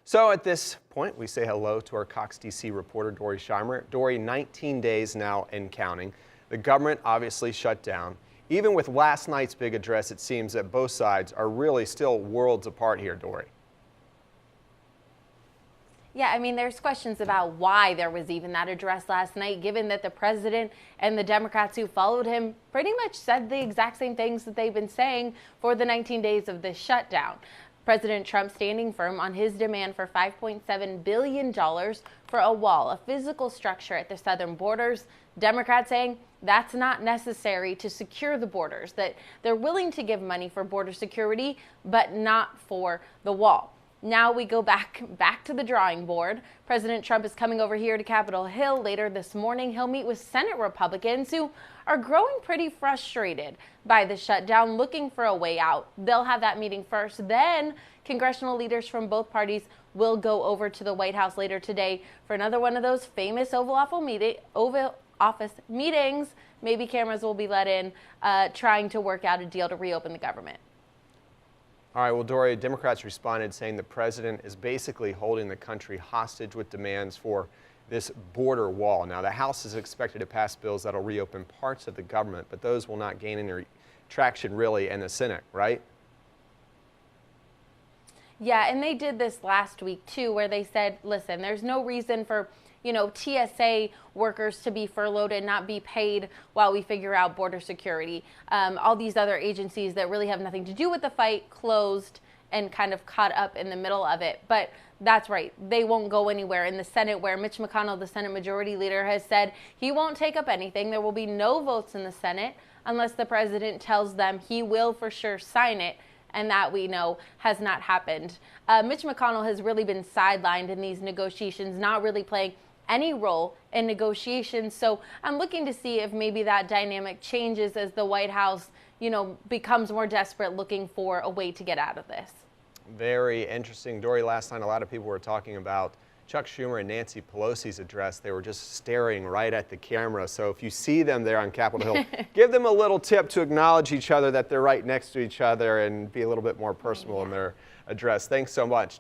So at this point, we say hello to our Cox DC reporter, Dory Scheimer. Dory, 19 days now and counting. The government obviously shut down. Even with last night's big address, it seems that both sides are really still worlds apart here, Dory. Yeah, I mean, there's questions about why there was even that address last night, given that the president and the Democrats who followed him pretty much said the exact same things that they've been saying for the 19 days of this shutdown. President Trump standing firm on his demand for $5.7 billion for a wall, a physical structure at the southern borders. Democrats saying that's not necessary to secure the borders, that they're willing to give money for border security, but not for the wall. Now we go back to the drawing board. President Trump is coming over here to Capitol Hill later this morning. He'll meet with Senate Republicans who are growing pretty frustrated by the shutdown, looking for a way out. They'll have that meeting first. Then congressional leaders from both parties will go over to the White House later today for another one of those famous Oval Office meetings. Maybe cameras will be let in, trying to work out a deal to reopen the government. All right, well, Dory, Democrats responded saying the president is basically holding the country hostage with demands for this border wall. Now, the House is expected to pass bills that'll reopen parts of the government, but those will not gain any traction really in the Senate, right? Yeah, and they did this last week too, where they said, listen, there's no reason for TSA workers to be furloughed and not be paid while we figure out border security. All these other agencies that really have nothing to do with the fight closed and kind of caught up in the middle of it. But that's right. They won't go anywhere in the Senate, where Mitch McConnell, the Senate Majority Leader, has said he won't take up anything. There will be no votes in the Senate unless the president tells them he will for sure sign it. And that, we know, has not happened. Mitch McConnell has really been sidelined in these negotiations, not really playing any role in negotiations. So I'm looking to see if maybe that dynamic changes as the White House, becomes more desperate, looking for a way to get out of this. Very interesting. Dory, last night a lot of people were talking about Chuck Schumer and Nancy Pelosi's address. They were just staring right at the camera. So if you see them there on Capitol Hill, give them a little tip to acknowledge each other, that they're right next to each other, and be a little bit more personal in their address. Thanks so much.